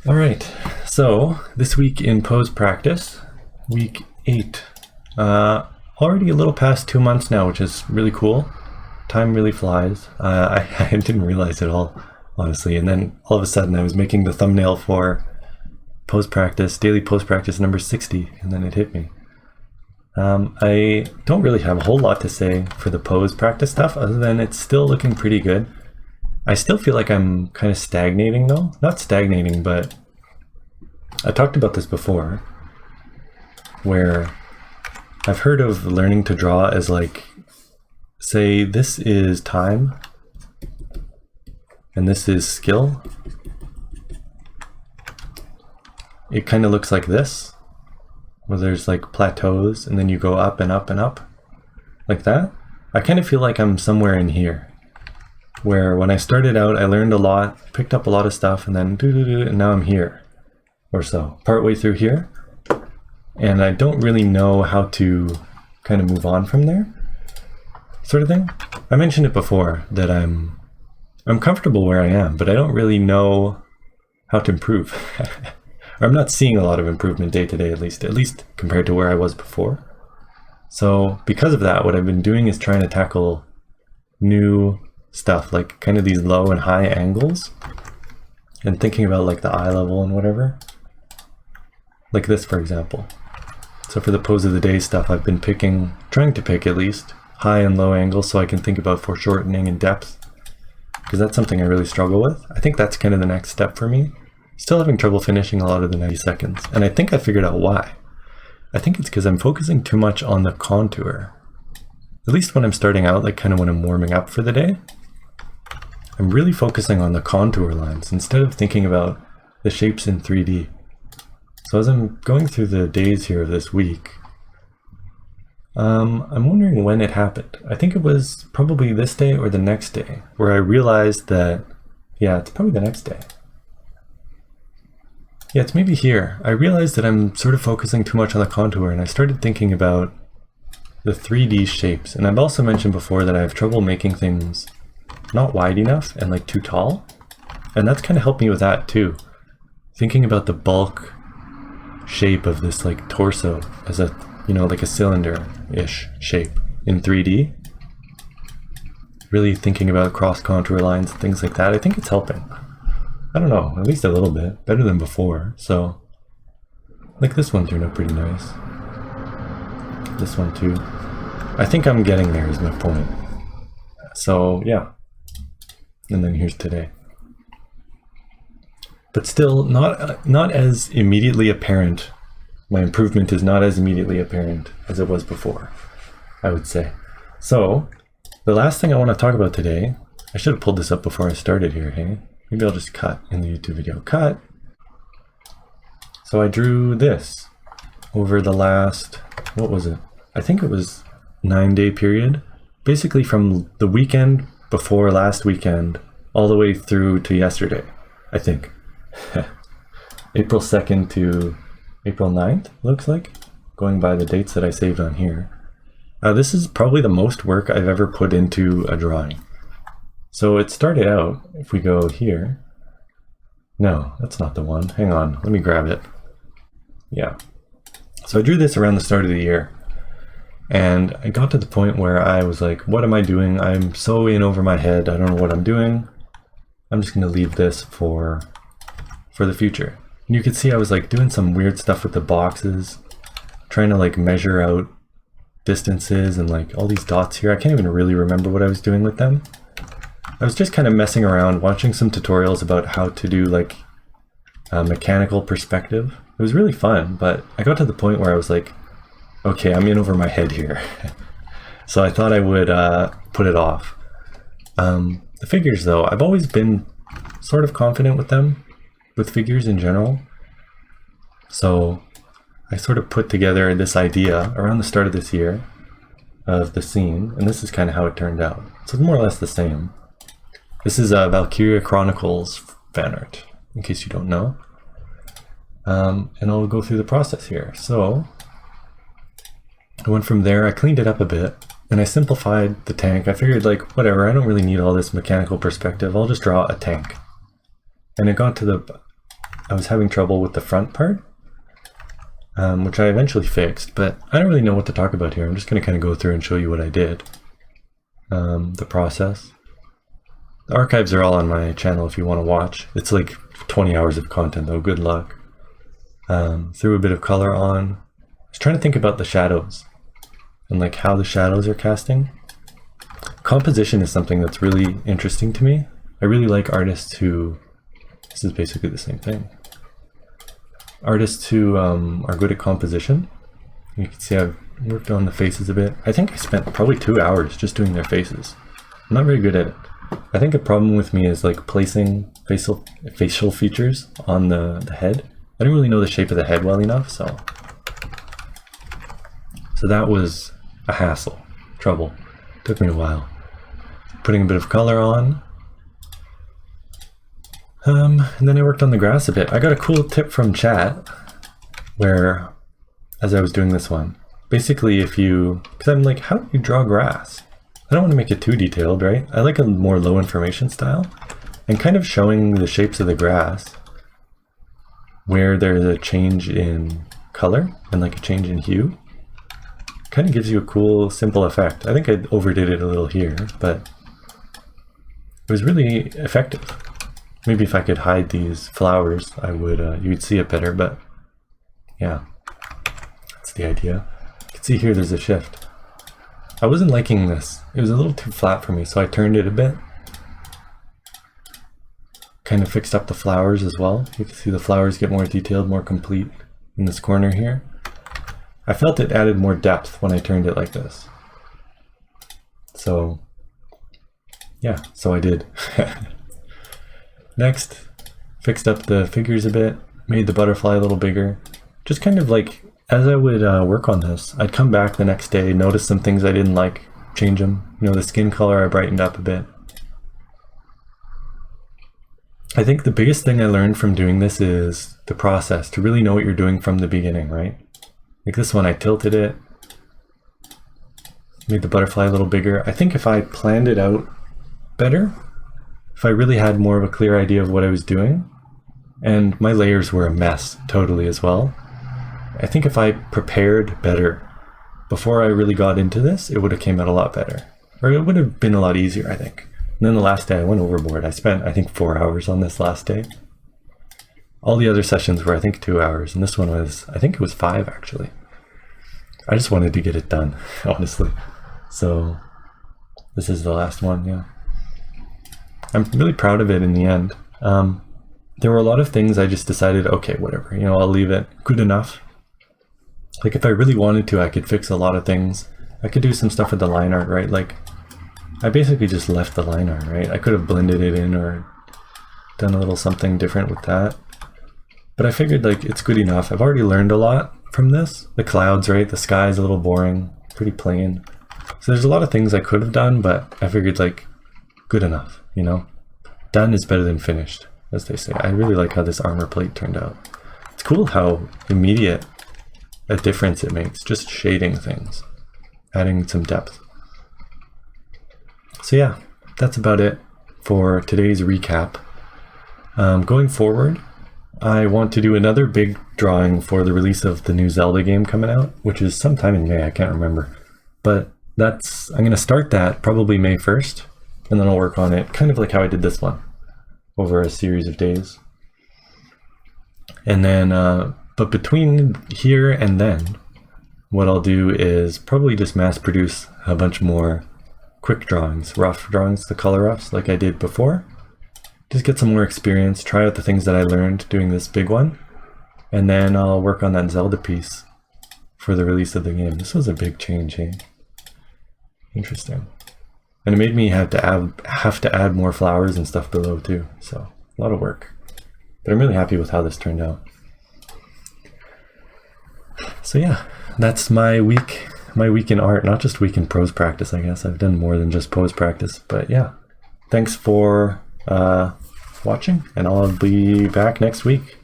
All right, so this week in pose practice, week 8. Already a little past 2 months now, which is really cool. Time really flies. I didn't realize it all, honestly. And then all of a sudden I was making the thumbnail for pose practice, daily pose practice number 60, and then it hit me. I don't really have a whole lot to say for the pose practice stuff, other than it's still looking pretty good. I still feel like I'm kind of stagnating though. Not stagnating, but I talked about this before, where I've heard of learning to draw as like, say this is time, and this is skill. It kind of looks like this, where there's like plateaus, and then you go up and up and up, like that. I kind of feel like I'm somewhere in here, where when I started out, I learned a lot, picked up a lot of stuff, and then and now I'm here, or so, partway through here. And I don't really know how to kind of move on from there, sort of thing. I mentioned it before that I'm comfortable where I am, but I don't really know how to improve. I'm not seeing a lot of improvement day to day, at least compared to where I was before. So because of that, what I've been doing is trying to tackle new stuff, like kind of these low and high angles, and thinking about like the eye level and whatever. Like this, for example. So for the pose of the day stuff, I've been trying to pick at least, high and low angles so I can think about foreshortening and depth, because that's something I really struggle with. I think that's kind of the next step for me. Still having trouble finishing a lot of the 90 seconds, and I think I figured out why. I think it's because I'm focusing too much on the contour. At least when I'm starting out, like kind of when I'm warming up for the day, I'm really focusing on the contour lines instead of thinking about the shapes in 3D. So as I'm going through the days here of this week, I'm wondering when it happened. I think it was probably this day or the next day where I realized that, yeah, it's probably the next day. Yeah, it's maybe here. I realized that I'm sort of focusing too much on the contour, and I started thinking about the 3D shapes. And I've also mentioned before that I have trouble making things not wide enough and like too tall. And that's kind of helped me with that too. Thinking about the bulk shape of this like torso as a, you know, like a cylinder-ish shape in 3D. Really thinking about cross contour lines and things like that. I think it's helping. I don't know, at least a little bit, better than before. So, like this one turned out pretty nice. This one too. I think I'm getting there is my point. So, yeah. And then here's today. But still, not as immediately apparent. My improvement is not as immediately apparent as it was before, I would say. So, the last thing I want to talk about today, I should have pulled this up before I started here, hey? Maybe I'll just cut in the YouTube video. Cut! So I drew this over the last, what was it? I think it was 9-day period. Basically from the weekend before last weekend all the way through to yesterday, I think. April 2nd to April 9th, looks like, going by the dates that I saved on here. This is probably the most work I've ever put into a drawing. So it started out, if we go here, no, that's not the one. Hang on, let me grab it. Yeah. So I drew this around the start of the year, and I got to the point where I was like, what am I doing? I'm so in over my head, I don't know what I'm doing. I'm just gonna leave this for the future. And you could see I was like doing some weird stuff with the boxes, trying to like measure out distances and like all these dots here. I can't even really remember what I was doing with them. I was just kind of messing around, watching some tutorials about how to do like a mechanical perspective. It was really fun, but I got to the point where I was like, okay, I'm in over my head here. So I thought I would put it off. The figures though, I've always been sort of confident with them, with figures in general. So I sort of put together this idea around the start of this year of the scene, and this is kind of how it turned out. So it's more or less the same. This is Valkyria Chronicles fan art, in case you don't know. And I'll go through the process here. So I went from there, I cleaned it up a bit, and I simplified the tank. I figured like, whatever, I don't really need all this mechanical perspective. I'll just draw a tank. And it got to I was having trouble with the front part, which I eventually fixed, but I don't really know what to talk about here. I'm just going to kind of go through and show you what I did, the process. The archives are all on my channel if you want to watch. It's like 20 hours of content though, good luck. Threw a bit of color on. I was trying to think about the shadows and like how the shadows are casting. Composition is something that's really interesting to me. I really like artists who, this is basically the same thing. Artists who are good at composition. You can see I've worked on the faces a bit. I think I spent probably 2 hours just doing their faces. I'm not very good at it. I think a problem with me is like placing facial features on the head. I didn't really know the shape of the head well enough, so that was a hassle, trouble. Took me a while. Putting a bit of color on. And then I worked on the grass a bit. I got a cool tip from chat where, as I was doing this one, basically because I'm like, how do you draw grass? I don't want to make it too detailed, right? I like a more low information style, and kind of showing the shapes of the grass where there's a change in color and like a change in hue. Kind of gives you a cool, simple effect. I think I overdid it a little here, but it was really effective. Maybe if I could hide these flowers, I would, you'd see it better, but yeah, that's the idea. You can see here there's a shift. I wasn't liking this. It was a little too flat for me, so I turned it a bit. Kind of fixed up the flowers as well. You can see the flowers get more detailed, more complete in this corner here. I felt it added more depth when I turned it like this. So, yeah, so I did. Next, fixed up the figures a bit, made the butterfly a little bigger. Just kind of like, as I would work on this, I'd come back the next day, notice some things I didn't like, change them. You know, the skin color I brightened up a bit. I think the biggest thing I learned from doing this is the process, to really know what you're doing from the beginning, right? Like this one, I tilted it, made the butterfly a little bigger. I think if I planned it out better, if I really had more of a clear idea of what I was doing, and my layers were a mess totally as well. I think if I prepared better before I really got into this, it would have came out a lot better. Or it would have been a lot easier, I think. And then the last day I went overboard. I spent, I think, 4 hours on this last day. All the other sessions were, I think, 2 hours. And this one was, I think it was 5, actually. I just wanted to get it done, honestly. So this is the last one, yeah. I'm really proud of it in the end. There were a lot of things I just decided, okay, whatever, you know, I'll leave it good enough. Like if I really wanted to, I could fix a lot of things. I could do some stuff with the line art, right? Like I basically just left the line art, right? I could have blended it in or done a little something different with that. But I figured like it's good enough. I've already learned a lot from this. The clouds, right? The sky is a little boring, pretty plain. So there's a lot of things I could have done, but I figured like good enough, you know? Done is better than finished, as they say. I really like how this armor plate turned out. It's cool how immediate a difference it makes, just shading things, adding some depth. So yeah, that's about it for today's recap. Going forward, I want to do another big drawing for the release of the new Zelda game coming out, which is sometime in May, I can't remember. But I'm going to start that probably May 1st, and then I'll work on it, kind of like how I did this one, over a series of days. And then, but between here and then, what I'll do is probably just mass produce a bunch more quick drawings, rough drawings, the color roughs like I did before. Just get some more experience, try out the things that I learned doing this big one, and then I'll work on that Zelda piece for the release of the game. This was a big change, hey? Interesting. And it made me have to add more flowers and stuff below too, so a lot of work. But I'm really happy with how this turned out. So yeah, that's my week in art, not just week in prose practice, I guess. I've done more than just prose practice, but yeah. Thanks for watching, and I'll be back next week.